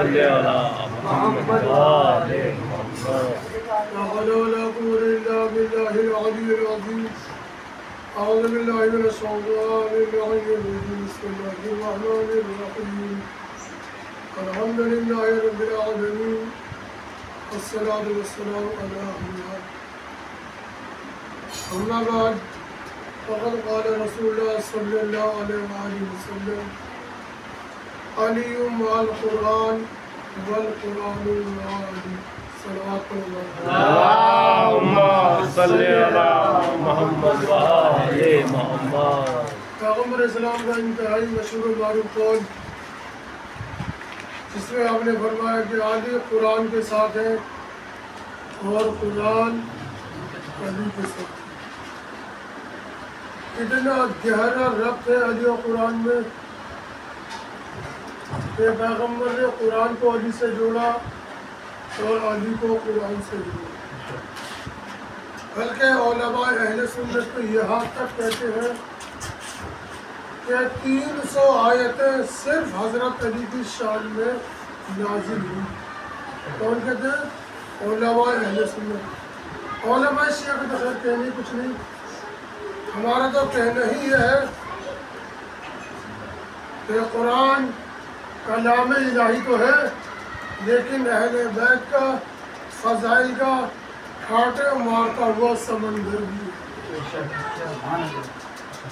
صل على محمد وآل محمد. لا حول ولا قوة إلا بالله العلي العظيم. أعوذ بالله من الشيطان الرجيم. بسم الله الرحمن الرحيم. الحمد لله رب العالمين. الصلاة والسلام على أنبياء. أما بعد فقد قال رسول الله صلى الله عليه وآله وسلم: علي مع القرآن والقرآن مع علي. صلوات الله. اللهم صل على محمد وآل محمد. پیغمبر اسلام کا انتہائی مشہور و معروف قول جس میں آپ نے فرمایا کہ علی قرآن کے ساتھ ہے اور قرآن علی کے ساتھ. اتنا گہرا ربط ہے علی و قرآن میں کہ پیغمبر نے قرآن کو علی سے جوڑا اور علی کو قرآن سے جوڑا. بلکہ علماء اہل سنت کو یہاں تک کہتے ہیں کہ 300 آیتیں صرف حضرت علی کی شان میں نازل ہوئی. کون کہتے ہیں؟ علماء اہل سنت. علماء شیعہ کا تو خیر کہنے کچھ نہیں، ہمارا تو کہنا ہی یہ ہے کہ قرآن کلام الہی تو ہے لیکن اہل بیت کا فضائل کا کھاٹے مارتا ہوا سمندر بھی ہے.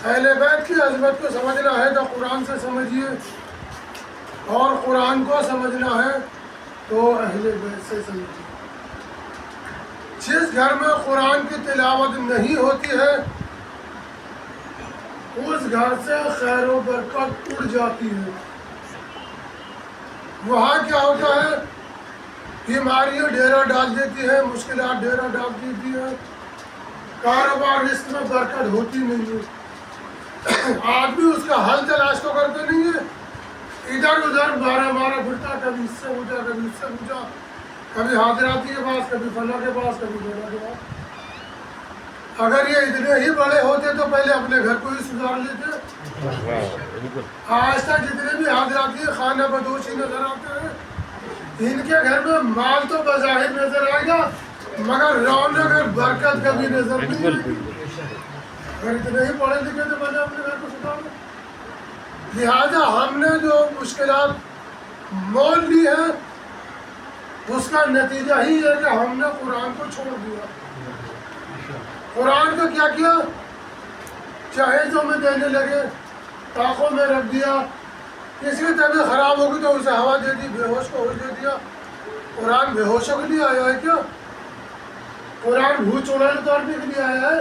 اہل بیت کی عظمت کو سمجھنا ہے تو قرآن سے سمجھیے، اور قرآن کو سمجھنا ہے تو اہل بیت سے سمجھیے. جس گھر میں قرآن کی تلاوت نہیں ہوتی ہے اس گھر سے خیر و برکت اڑ جاتی ہے. وہاں کیا ہوتا ہے؟ بیماریاں ڈیرا ڈال دیتی ہے، مشکلات ڈیرا ڈال دیتی ہے، کاروبار رزق میں برکت ہوتی نہیں ہے. آدمی اس کا حل تلاش تو کرتے نہیں ہے، ادھر ادھر مارا پھرتا، کبھی اس سے پوچھا کبھی اس سے پوچھا، کبھی حاضراتی کے پاس کبھی فلاں کے پاس کبھی فلاں کے پاس. اگر یہ اتنے ہی بڑے ہوتے تو پہلے اپنے گھر کو ہی سدھار لیتے. آج تک جتنے بھی حاضراتی خانہ بدوشی نظر آتے ہیں ان کے گھر میں مال تو بظاہر نظر آئے گا مگر رونق اور برکت کبھی نظر نہیں آئے گی. اگر اتنے ہی پڑھے لکھے تو پہلے اپنے گھر کو سدھار لیں. لہٰذا ہم نے جو مشکلات مول لی ہے اس کا نتیجہ ہی ہے کہ ہم نے قرآن کو چھوڑ دیا. قرآن کو کیا کیا؟ جہیزوں میں دینے لگے، طاقوں میں رکھ دیا. کسی کی طبیعت خراب ہوگی تو اسے ہوا دے دی، بے ہوش کو ہوش دے دیا. قرآن بے ہوشوں کے لیے آیا ہے کیا؟ قرآن بھوت چڑھانے اتارنے کے لیے آیا ہے؟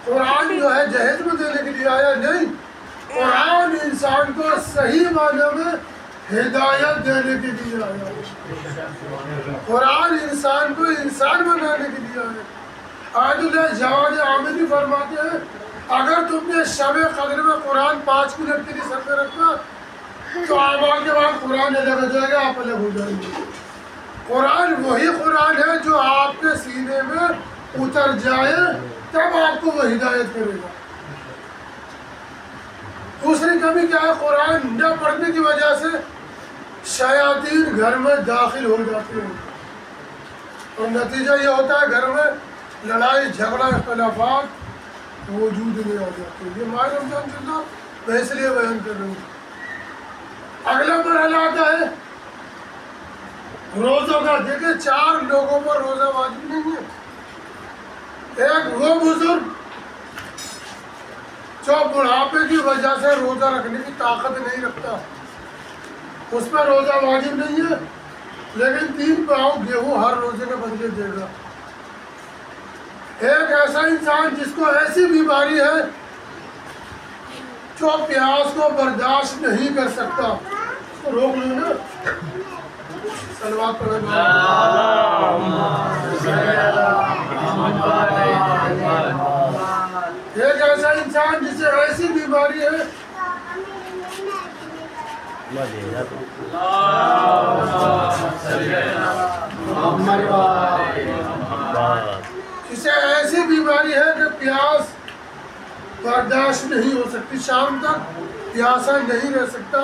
قرآن جو ہے جہیز میں دینے کے لیے آیا نہیں. قرآن انسان کو صحیح معنی میں ہدایت دینے کے لیے آیا ہے. قرآن انسان کو انسان بنانے کے لیے آیا ہے. آیت اللہ جواد عامری فرماتے ہیں اگر تم نے شب قدر میں قرآن 5 منٹ کے لیے سر پہ رکھنا تو آباد کے بعد قرآن الگ ہو جائے گا، آپ الگ ہو جائیں گے. قرآن وہی قرآن ہے جو آپ کے سینے میں اتر جائے تب آپ کو وہ ہدایت کرے گا. دوسری کمی کیا ہے؟ قرآن نہ پڑھنے کی وجہ سے شیاطین گھر میں داخل ہو جاتے ہیں اور نتیجہ یہ ہوتا ہے گھر میں لڑائی جھگڑا اختلافات وجود میں آ جاتے ہیں. یہ ماہ رمضان چل رہا میں اس لیے بیان کر رہا ہوں. اگلا مرحلہ آتا ہے روزوں کا. دیکھیں 4 لوگوں پر روزہ واجب نہیں ہے. ایک وہ بزرگ جو بڑھاپے کی وجہ سے روزہ رکھنے کی طاقت نہیں رکھتا، اس پر روزہ واجب نہیں ہے لیکن 3 پاؤں گیہوں ہر روزے کے بدلے دے گا. ایک ایسا انسان جس کو ایسی بیماری ہے جو پیاس کو برداشت نہیں کر سکتا، اس کو روک لو نا. صلوات پڑھیں. ایک ایسا انسان جسے ایسی بیماری ہے جسے ایسی بیماری ہے کہ پیاس برداشت نہیں ہو سکتی، شام تک پیاسا نہیں رہ سکتا.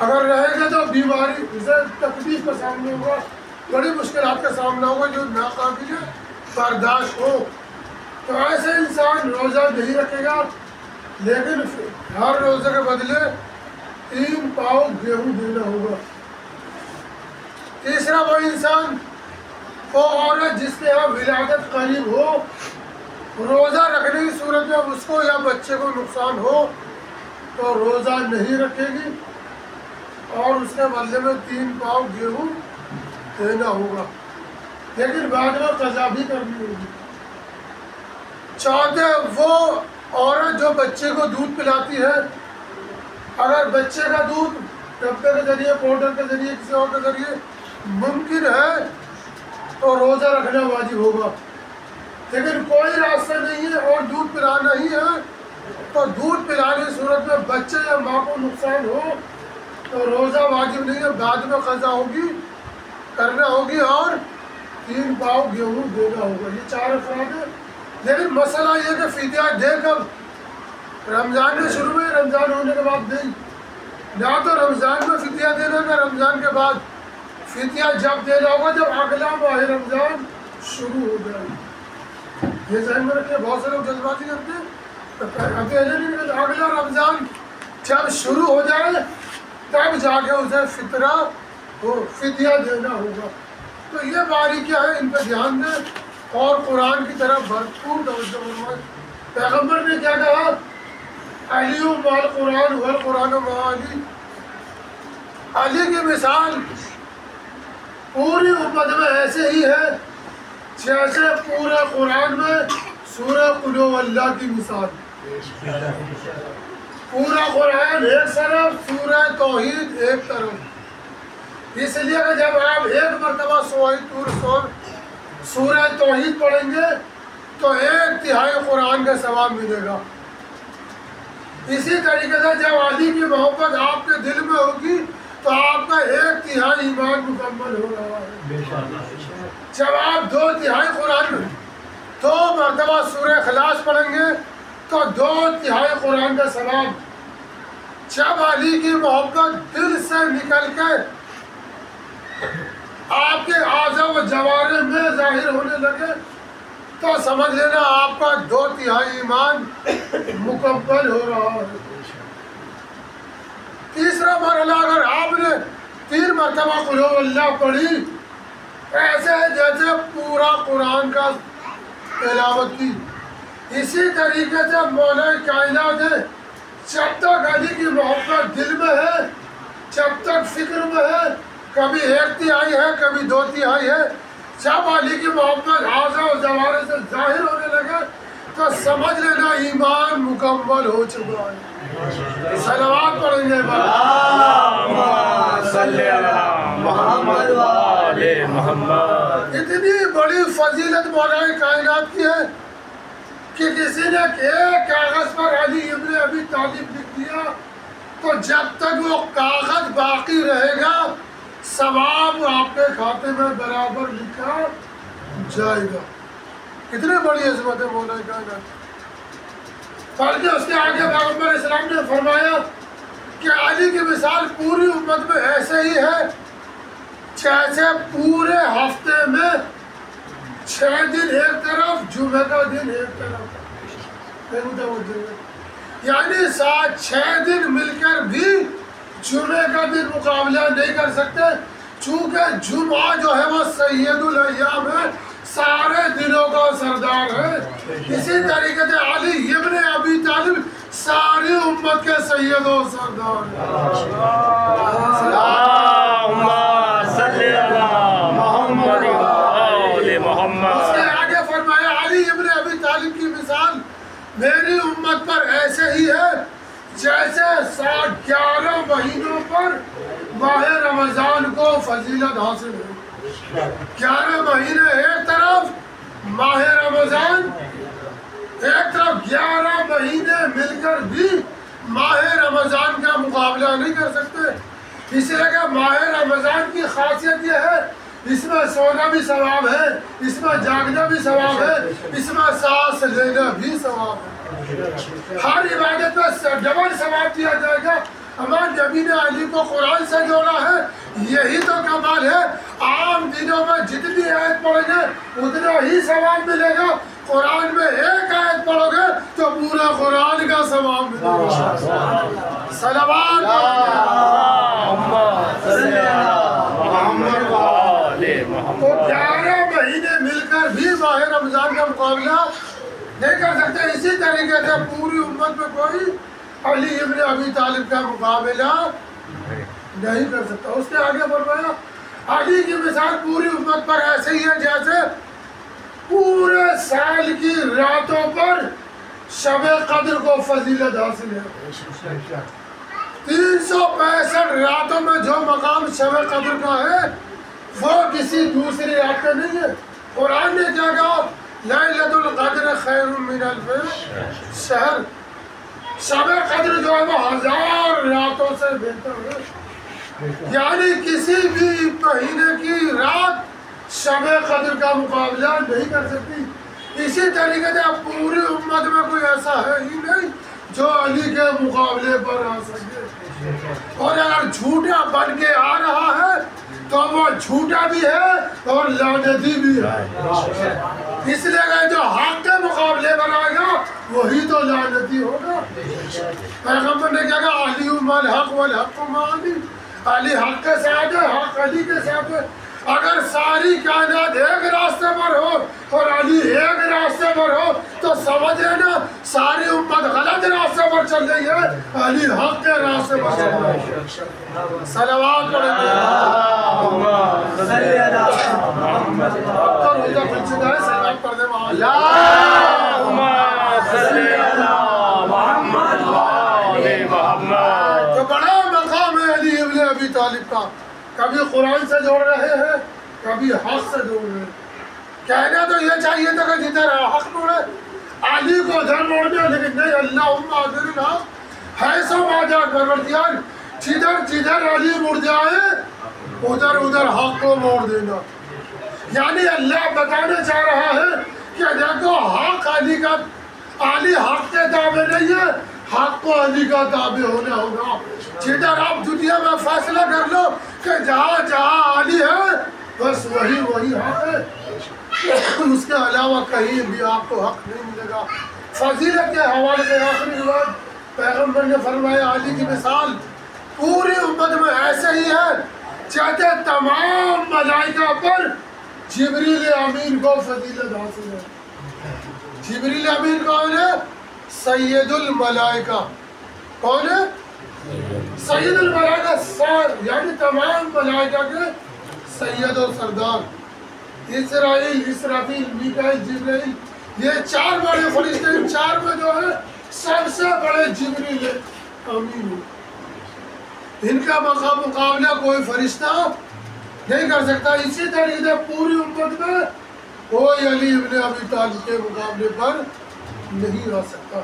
اگر رہے گا تو بیماری سے تکلیف کا سامنا ہوگا، بڑی مشکلات کا سامنا ہوگا جو ناقابل برداشت ہو۔ تو ایسے انسان روزہ نہیں رکھے گا، لیکن ہر روزے کے بدلے 3 پاؤ گیہوں دینا ہوگا۔ تیسرا وہ انسان، وہ عورت جس کے یہاں ولادت قریب ہو، روزہ رکھنے کی صورت میں اس کو یا بچے کو نقصان ہو تو روزہ نہیں رکھے گی اور اس کے بدلے میں 3 پاؤ گیہوں دینا ہوگا، لیکن بعد میں قضا بھی کرنی ہوگی۔ چوتھے وہ عورت جو بچے کو دودھ پلاتی ہے، اگر بچے کا دودھ ڈبے کے ذریعے، پاؤڈر کے ذریعے، کسی اور کے ذریعے ممکن ہے تو روزہ رکھنا واجب ہوگا، لیکن کوئی راستہ نہیں ہے اور دودھ پلانا ہی ہے تو دودھ پلانے کی صورت میں بچے یا ماں کو نقصان ہو تو روزہ واجب نہیں ہے، بعد میں قضا ہوگی، کرنا ہوگی اور 3 پاؤ گیہوں دینا ہوگا۔ یہ 4 افراد ہیں، لیکن مسئلہ یہ کہ فدیہ دے کب؟ رمضان کے شروع میں، رمضان ہونے کے بعد نہیں، نہ تو رمضان میں فدیہ دینا نہ رمضان کے بعد۔ فدیہ جب دینا ہوگا جب اگلا ماہ رمضان شروع ہو جائے۔ یہ ذہن میں رکھیں، بہت سے لوگ جذباتی کرتے ہیں، پہلے نہیں کہتے، اگلا رمضان جب شروع ہو جائے تب جا کے اسے فطرہ فدیہ دینا ہوگا۔ تو یہ باریکیاں ہیں، ان پہ دھیان دیں اور قرآن کی طرف بھرپور توجہ فرمائیں۔ پیغمبر نے کیا کہا؟ علی مع القرآن والقرآن مع علی۔ علی کی مثال پوری امت میں ایسے ہی ہے جیسے پورے قرآن میں سورہ قل هو اللہ کی مثال۔ پورا قرآن ایک طرف، سورہ توحید ایک طرف، اس لیے کہ جب آپ ایک مرتبہ سورہ توحید پڑھیں گے تو 1/3 قرآن کا ثواب ملے گا۔ اسی طریقے سے جب علی کی محبت آپ کے دل میں ہوگی تو آپ کا 1/3 ایمان مکمل ہو رہا ہے۔ جب آپ 2/3 قرآن میں 2 مرتبہ سورہ اخلاص پڑھیں گے تو 2/3 قرآن کا ثواب۔ جب علی کی محبت دل سے نکل کے آپ کے اعضاء و جوارح میں ظاہر ہونے لگے تو سمجھ لینا آپ کا 2/3 ایمان مکمل ہو رہا ہے۔ تیسرا مرحلہ، اگر آپ نے 3 مرتبہ قل هو اللہ پڑھی، ایسے ہے جیسے پورا قرآن کا تلاوت کی۔ اسی طریقے سے مولا کائنات ہے، جب تک علی کی محبت دل میں ہے، جب تک فکر میں ہے، کبھی 1/3 ہے کبھی 2/3 ہے، جب علی کی محبت اعضاء و جوارح سے ظاہر ہونے لگے تو سمجھ لینا ایمان مکمل ہو چکا ہے۔ صلوات پڑھیں گے اللہم صلی علی محمد و آل محمد۔ اتنی بڑی فضیلت مولا کائنات کی ہے کہ کسی نے ایک کاغذ پر علی ابن ابی طالب لکھ دیا تو جب تک وہ کاغذ باقی رہے گا ثواب آپ کے کھاتے میں برابر لکھا جائے گا۔ کتنی بڑی عظمت ہے مولا کائنات۔ بلکہ اس کے آگے پیغمبر اسلام نے فرمایا کہ علی کی مثال پوری امت میں ایسے ہی ہے جیسے پورے ہفتے میں 6 دن ایک طرف، جمعہ کا دن ایک طرف، یعنی 6 دن مل کر بھی جمعے کا دن مقابلہ نہیں کر سکتے، چونکہ جمعہ جو ہے وہ سید الایام ہے، سارے دنوں کا سردار ہے۔ اسی طریقے سے علی ابن ابی طالب ساری امت کے سید و سردار ہیں۔ اللہم صلی علی محمد و آل محمد۔ اس کے آگے فرمایا علی ابن ابی طالب کی مثال میری امت پر ایسے ہی ہے جیسے 11 مہینوں پر ماہ رمضان کو فضیلت حاصل ہے۔ 11 مہینے ایک طرف، ماہ رمضان ایک طرف، 11 مہینے مل کر بھی ماہ رمضان کا مقابلہ نہیں کر سکتے۔ اس لیے کہ ماہ رمضان کی خاصیت یہ ہے، اس میں سونا بھی ثواب ہے، اس میں جاگنا بھی ثواب ہے، اس میں سانس لینا بھی ثواب ہے۔ ہر عبادت میں ڈبل ثواب دیا جائے گا، ہمارے نبی نے علی کو قرآن سے جوڑا ہے، یہی تو کمال ہے۔ عام دنوں میں جتنی آیت پڑھیں گے اتنا ہی ثواب ملے گا، قرآن میں ایک آیت پڑھو گے تو پورا قرآن کا ثواب ملے گا۔ صلوات تو 11 مہینے مل کر بھی ماہ رمضان کا مقابلہ نہیں کر سکتے۔ اسی طریقے سے پوری امت میں کوئی علی ابن ابی طالب کا مقابلہ نہیں کر سکتا۔ اس نے آگے فرمایا علی کی مثال پوری امت پر ایسے ہی ہے جیسے پورے سال کی راتوں پر شب قدر کو فضیلت حاصل ہے۔ 365 راتوں میں جو مقام شب قدر کا ہے وہ کسی دوسری رات میں نہیں ہے۔ قرآن نے کیا کہا؟ لیلۃ القدر خیر من الف شہر۔ شب قدر جو ہے وہ 1000 راتوں سے بہتر ہے، یعنی کسی بھی مہینے کی رات شب قدر کا مقابلہ نہیں کر سکتی۔ اسی طریقے سے پوری امت میں کوئی ایسا ہے ہی نہیں جو علی کے مقابلے پر آ سکے، اور اگر جھوٹا بن کے آ رہا ہے تو وہ جھوٹا بھی ہے اور لعنتی بھی ہے، اس لیے کہ جو حق کے مقابلے پر آئے گا وہی تو لعنتی ہوگا۔ پیغمبر نے کہا کہ علی الحق والحق مع علی، علی حق کے ساتھ ہے، حق علی کے ساتھ ہے۔ اگر ساری کائنات ایک راستے پر ہو اور علی ایک راستے پر ہو تو سمجھ لینا ساری امت غلط راستے پر چل رہی ہے، علی حق کے راستے پر چل رہی ہے۔ صلوات پڑھیں گے سلام پڑھنے والا تو بڑا مقام ہے علی ابن ابی طالب کا۔ کبھی قرآن سے جوڑ رہے ہیں، کبھی حق سے جوڑ رہے ہیں۔ کہنا تو یہ چاہیے تھا کہ جدھر حق موڑے علی کو ادھر موڑ دیا، لیکن نہیں، اللہم اذن الحق حیث ما جاء پروردگار، جدھر جدھر علی مڑ جائے ادھر ادھر حق کو موڑ دینا۔ یعنی اللہ بتانا چاہ رہا ہے کہ دیکھو حق علی کا، علی حق کے تابع نہیں ہے، حق کو علی کا تابع ہونا ہوگا۔ جدھر آپ دنیا میں فیصلہ کر لو کہ جہاں جہاں علی ہے بس وہی حق ہے، اس کے علاوہ کہیں بھی آپ کو حق نہیں ملے گا۔ فضیلت کے حوالے سے آخری بات پیغمبر نے فرمایا علی کی مثال پوری امت میں ایسے ہی ہے جیسے تمام ملائکہ پر جبریل امین کو فضیلت حاصل ہے۔ جبریل امین کون ہے؟ سید الملائکہ۔ کون ہے؟ سید الملائکہ، یعنی تمام ملائکہ کے سید و سردار۔ اسرائیل، اسرافیل، میکائیل، جبرائیل، یہ 4 بڑے فرشتے، ان 4 میں جو ہے سب سے بڑے جبریل امین ہے۔ ان کا مقابلہ کوئی فرشتہ نہیں کر سکتا۔ اسی طریقے سے پوری امت میں کوئی علی ابن ابی طالب کے مقابلے پر نہیں آ سکتا۔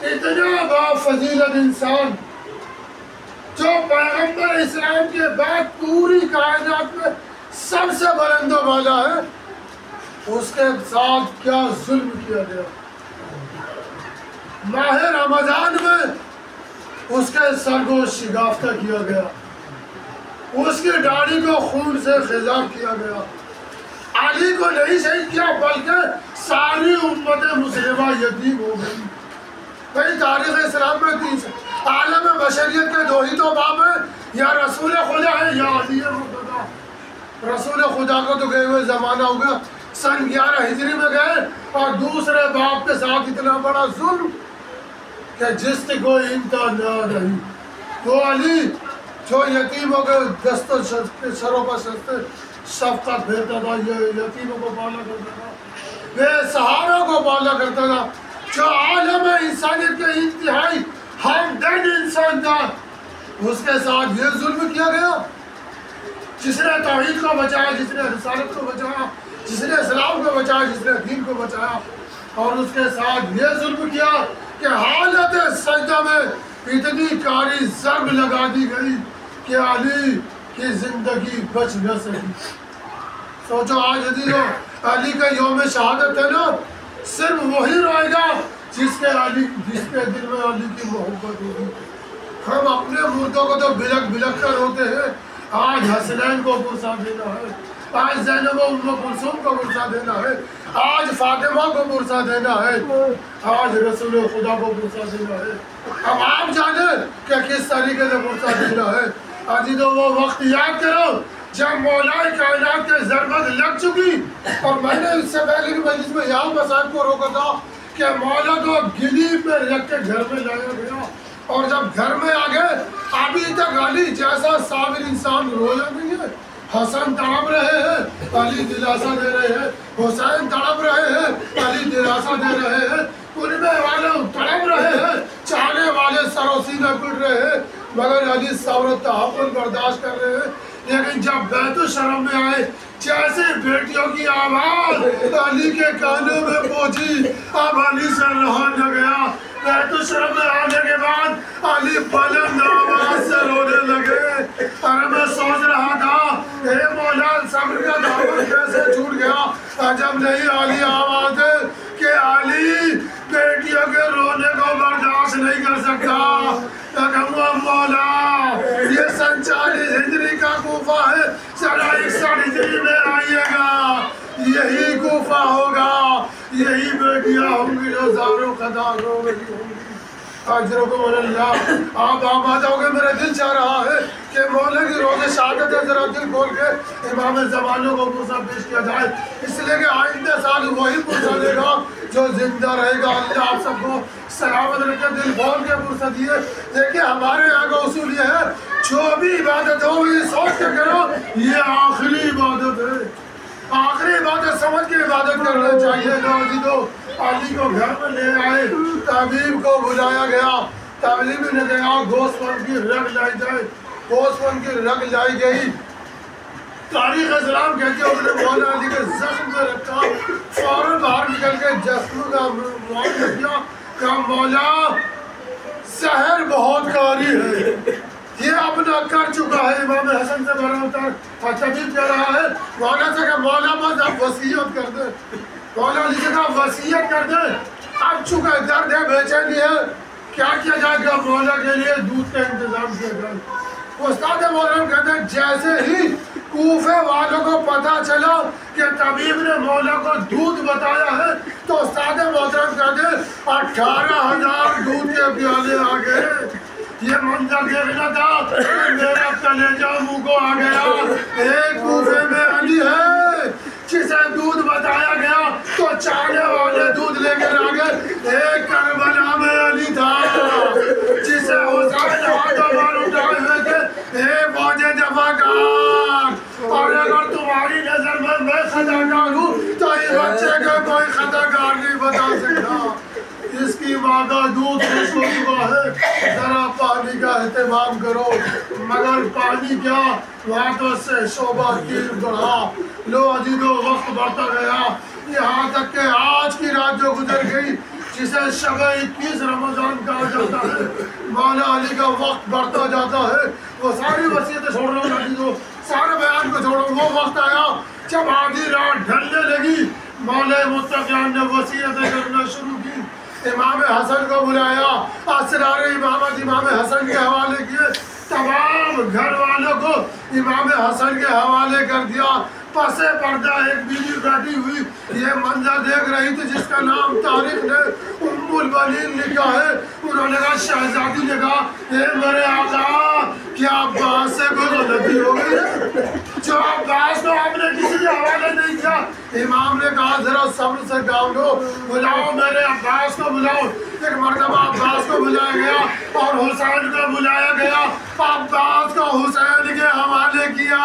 اتنا با فضیلت انسان جو پیغمبر اسلام کے بعد پوری کائنات میں سب سے بلند و بالا ہے، اس کے ساتھ کیا ظلم کیا گیا۔ ماہ رمضان میں اس کے سر کو شگافتہ کیا گیا، اس کی داڑھی کو خون سے خضاب کیا گیا۔ علی کو نہیں شہید کیا بلکہ ساری امت مسلمہ یتیم ہو گئی۔ بھئی تاریخ اسلام میں عالم بشریت کے 2 ہی تو باب ہیں، یا رسول خدا ہے یا علی مرتضیٰ۔ رسول خدا کو تو گئے ہوئے زمانہ ہو گیا، سن 11 ہجری میں گئے، اور دوسرے باپ کے ساتھ اتنا بڑا ظلم کہ جس کی کوئی انتہا نہ رہی۔ وہ علی جو یتیموں کے دست سروں پر شفقت بھیجتا تھا، یتیموں کو پالا کرتا تھا، بے سہاروں کو پالا کرتا تھا، جو عالم انسانیت کے انتہائی ہمدرد انسان تھا، اس کے ساتھ یہ ظلم کیا گیا۔ جس نے توحید کو بچایا، جس نے رسالت کو بچایا، جس نے اسلام کو بچایا، جس نے دین کو بچایا، اور اس کے ساتھ یہ ظلم کیا کہ حالت سجدہ میں اتنی کاری ضرب لگا دی گئی کہ علی کی زندگی بچ نہ سکی۔ سوچو آج عزیزو علی کا یوم شہادت ہے نا، صرف وہی روئے گا جس کے دل میں علی کی محبت ہوگی۔ ہم اپنے مردوں کو تو بلک بلک کر روتے ہیں، آج حسنین کو پرسہ دینا ہے، آج زینب و ام کلثوم کو پرسہ دینا ہے، آج فاطمہ کو پرسہ دینا ہے، آج رسول خدا کو پرسہ دینا ہے۔ اب آپ جانیں کہ کس طریقے سے پرسہ دینا ہے۔ عزیزو وہ وقت یاد کرو جب مولا کائنات کے ضربت لگ چکی، اور میں نے اس سے پہلے کی مجلس میں یہاں مسائل کو روکا تھا کہ مولا کو گلی میں رکھ کے گھر میں لایا گیا، اور جب گھر میں آگئے ابھی تک علی جیسا صابر انسان رویا نہیں ہے۔ حسن تڑپ رہے ہیں، علی دلاسا دے رہے ہیں، حسین تڑپ رہے ہیں، علی دلاسا دے رہے ہیں، کنبے والے تڑپ رہے ہیں، چاہنے والے سر و سینہ پٹ رہے ہیں، مگر علی صبر و تحمل برداشت کر رہے ہیں۔ لیکن جب بیت الشرم میں آئے، جیسے بیٹیوں کی آواز علی کے کانوں میں پہنچی، اب علی سے رہا نہ گیا۔ بیت الشرم میں آنے کے بعد علی بلند آواز سے رونے لگے، اور میں سوچ رہا تھا اے مولا صبر کا دامن کیسے چھوٹ گیا، جب نہیں علی آواز ہے کہ علی بیٹیوں کے رونے کو برداشت نہیں کر سکتا۔ میں کہوں مولا یہ سن 40 ہجری کا کوفہ ہے، ذرا 61 ہجری میں آئیے گا، یہی کوفہ ہوگا، یہی بیٹیاں ہوں گی جو زاروں قدا رو رہی ہوں گی۔ اجرکم اللہ، آپ آباد ہوگے، میرے دل چاہ رہا ہے کہ مولا کی روز شہادت ہے، ذرا دل کھول کے امام زمانوں کو پرسہ پیش کیا جائے، اس لیے کہ آئندہ سال وہی پرسہ دے گا جو زندہ رہے گا۔ اللہ آپ سب کو سلامت رکھے، دل کھول کے پرسہ دیے۔ دیکھیں ہمارے یہاں کا اصول یہ ہے جو بھی عبادت ہو یہ سوچ کے کرو یہ آخری عبادت ہے، آخری عبادت سمجھ کے عبادت کرنا چاہیے۔ عزیزو علی کو گھر میں لے آئے، طبیب کو بلایا گیا، طبیب نے کہا گوشت پن کی رگ لائی جائے، گوشت پن کی رگ لائی گئی۔ تاریخ اسلام کہتی ہے اس نے مولا علی کے زخم میں رکھا، فوراً باہر نکل کے جسم کا معائنہ کیا، کہا مولا زہر بہت کاری ہے، یہ اپنا کر چکا ہے۔ امام حسن سے برابر اور طبیب کہہ رہا ہے مولا سے کہ مولا بس اب وصیت کر دے، مولا علی سے کہا وصیت کر دے، اب چکا درد ہے، بے چینی ہے، کیا کیا جائے گا؟ مولا کے لیے دودھ کا انتظام کیا جائے۔ استاد محترم کہتے ہیں جیسے ہی کوفے والوں کو پتا چلا کہ طبیب نے مولا کو دودھ بتایا ہے تو استاد محترم کہتے ہیں 18,000 دودھ کے پیالے آ گئے۔ یہ منظر دیکھنا تھا، میرا کلیجہ منہ کو آ گیا۔ ایک کوفے میں علی ہے جسے دودھ بتایا گیا تو چاہنے والے دودھ لے کر آ گئے۔ ایک کربلا میں علی تھا جسے حسین ہاتھوں پر اٹھائے ہوئے تھے، اے فوج جفاکار، اور اگر تمہاری نظر میں خطاکار ہوں تو اس بچے کو کوئی خطاکار نہیں بتا سکتا۔ اس کی ماں کا دودھ خشک ہو چکا ہے، ذرا پانی کا اہتمام کرو۔ مگر پانی کیا، ہاتھوں سے شعبہ تیر بڑھا۔ لو عزیزو وقت بڑھتا گیا، یہاں تک کہ آج کی رات جو گزر گئی جسے شب 21 رمضان کہا جاتا ہے، مولا علی کا وقت بڑھتا جاتا ہے۔ وہ ساری وصیتیں چھوڑ رہا ہوں عزیزو، سارے بیان کو چھوڑ رہا ہوں۔ وہ وقت آیا جب آدھی رات ڈھلنے لگی، مولا متقیان نے وصیتیں کرنا شروع کی۔ امام حسن کو بلایا، اسرار امامت امام حسن کے حوالے کیے، تمام گھر والوں کو امام حسن کے حوالے کر دیا۔ پسے پردہ ایک بیوی بیٹھی ہوئی یہ منظر دیکھ رہی تھی جس کا نام تاریخ نے ام البنین لکھا ہے۔ انہوں نے کہا شہزادی نے کہا اے میرے آقا کیا عباس سے کوئی غلطی ہو گئی ہے جو عباس کو آپ نے کسی کے حوالے نہیں کیا؟ امام نے کہا ذرا صبر سے کام لو، بلاؤ میرے عباس کو بلاؤ۔ ایک مرتبہ عباس کو بلایا گیا اور حسین کو بلایا گیا، عباس کو حسین کے حوالے کیا۔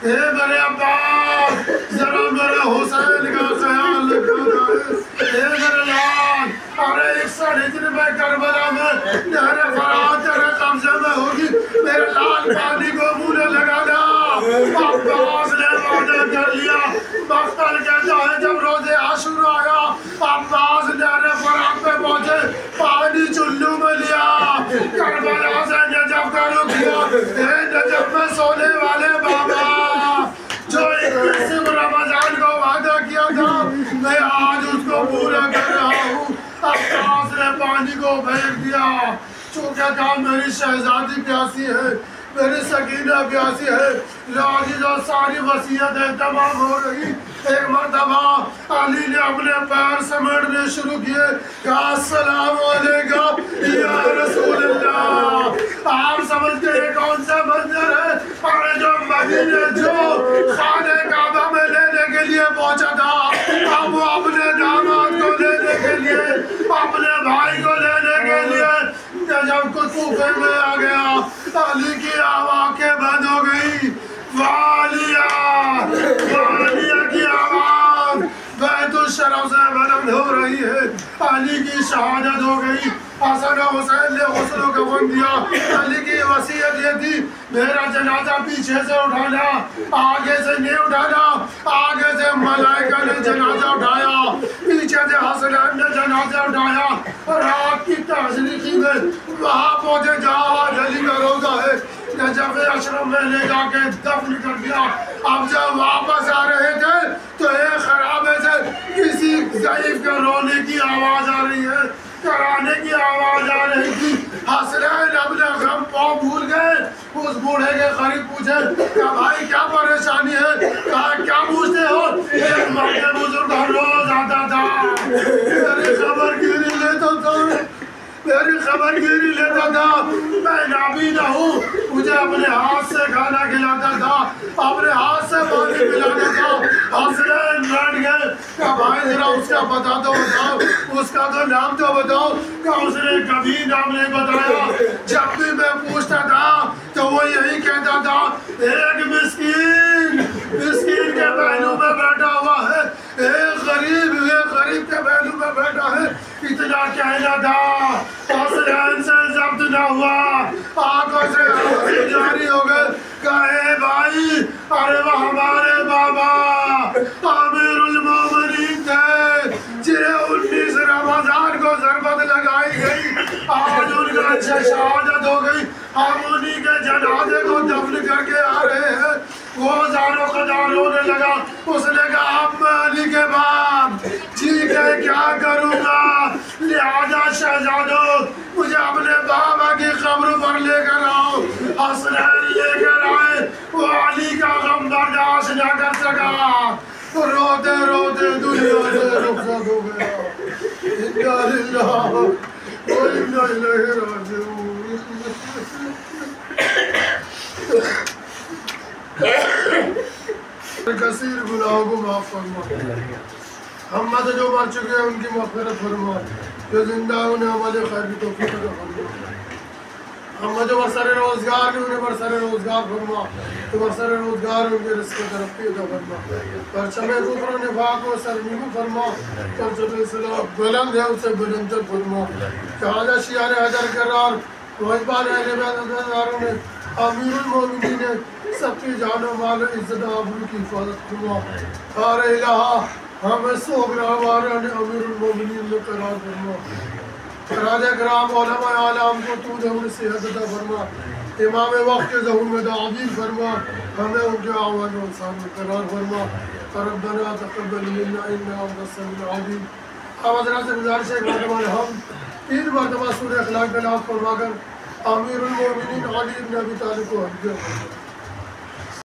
اے میرے عباس ذرا میرے حسین کا خیال رکھا جائے، اے میرے لال، اور 61 ہجری میں کربلا میں نہر فرات تیرے قبضے میں ہوگی، میرے لال پانی کو منہ نہ لگانا۔ عباس نے وعدہ کر لیا۔ مقتل کہتا ہے جب روز عاشورا آیا، عباس نہر فرات پہ پہنچے، پانی چلو میں لیا، کربلا سے نجف کا رخ کیا۔ اے نجف میں سونے والے بابا جو 21 رمضان کو وعدہ کیا تھا، میں آج اس کو پورا کر رہا ہوں۔ عباس نے پانی کو پھینک دیا، تو کیا کہا میری شہزادی پیاسی ہے، میری سکینہ پیاسی ہے، لاجز اور ساری وصیتیں تمام ہو رہی۔ ایک مرتبہ علی نے اپنے پیر سمیٹنے شروع کیے، کہا السلام علیکم یا رسول اللہ۔ آپ سمجھتے ہیں کون سا منظر ہے؟ اور جو مدینے جو خانہ کعبہ میں لینے کے لیے پہنچا تھا، اب وہ اپنے داماد کو لینے کے لیے، اپنے بھائی کو لینے کے لیے جب کوفے میں آ گیا، علی کی آنکھیں بند ہو گئی۔ والیہ والیہ کی آواز بیت الشرف سے بلند ہو رہی ہے۔ علی کی شہادت ہو گئی۔ حسن و حسین نے غسل و کفن دیا۔ علی کی وصیت یہ تھی میرا جنازہ پیچھے سے اٹھانا، آگے سے نہیں اٹھانا۔ آگے سے ملائکہ نے جنازہ اٹھایا، پیچھے سے حسنین نے جنازہ اٹھایا۔ رات کی تاریکی میں وہاں پہنچے جہاں علی کا روضہ ہے، نجف اشرف میں لے جا کے دفن کر دیا۔ اب جب واپس آ رہے تھے تو ایک خرابے سے کسی ضعیف کے رونے کی آواز آ رہی ہے، کرانے کی آواز آ رہی تھی۔ حسنین اپنے غم پاؤں بھول گئے، اس بوڑھے کے قریب پوچھے کہ بھائی کیا پریشانی ہے؟ کہا کیا پوچھتے ہو؟ ایک مرد بزرگ ہر روز آتا تھا، میری خبر گیری لیتا تھا، میری خبر گیری لیتا تھا، میں نابینا ہوں، مجھے اپنے ہاتھ سے کھانا کھلاتا تھا، اپنے ہاتھ سے پانی پلاتا تھا۔ حسنین بیٹھ گئے کہ بھائی ذرا اس کا پتہ تو بتاؤ، اس کا تو نام تو بتاؤ۔ کہ اس نے کبھی نام نہیں بتایا، جب بھی میں پوچھتا تھا تو وہ یہی کہتا تھا ایک مسکین کے پہلو میں بیٹھا ہوا ہے، ایک غریب کے پہلو میں بیٹھا ہے۔ اتنا کہنا تھا، حسنین سے ضبط نہ ہوا، آنکھوں سے آنسو جاری ہو گئے۔ کہے بھائی ارے وہ ہمارے بابا امیر المومنین تھے، جنہیں 19 رمضان کو ضربت لگائی گئی، آج ان کا شہادت ہو گئی، ہم انہی کے جنازے کو دفن کر کے آ رہے ہیں۔ وہ زار و قدار رونے لگا۔ اس نے کہا اب میں علی کے بعد ٹھیک ہے کیا کروں گا، لہذا شہزادوں مجھے اپنے بابا کی قبر پر لے کر آؤ۔ حسنین لے کر آئے، وہ علی کا غم برداشت نہ کر سکا، روتے روتے دنیا سے رخصت ہو گیا۔ انا للہ و انا الیہ راجعون۔ کثیر گناہوں کو معاف فرما، ہم میں سے جو مر چکے ہیں ان کی مغفرت فرما، جو زندہ ہیں انہیں عمل خیر کی توفیق عطا فرما، ہم میں جو برسر روزگار ہیں انہیں برسر روزگار فرما، جو برسر روزگار ہیں ان کے رزق ترقی عطا فرما، پرچم کفر و نفاق کو سرنگو فرما، پرچم اسلام بلند ہے اسے بلندتر فرما، جہاں شیعہ حیدر کرار واجبان اہل بیت عزیزداروں نے امیر المومنین نے سب کی جان و مال و عزت آبرو کی حفاظت فرما۔ ہار الہا ہمیں سوگرا واران امیر المومنین میں قرار فرما، راج کرام علماء عالم کو تو نے انہیں صحت عطا فرما، امام وقت کے ظہور میں تعظیم فرما، ہمیں ان کے آوان و انسان میں قرار فرما۔ ربنا تقبل منا انہ انت السمیع العلیم۔ اب حضرات سے گزارش ہے کہ ہم 3 مرتبہ سورہ اخلاق کا لاپ فرما کر امیر المومنین علی بن ابی طالب کو ہدیہ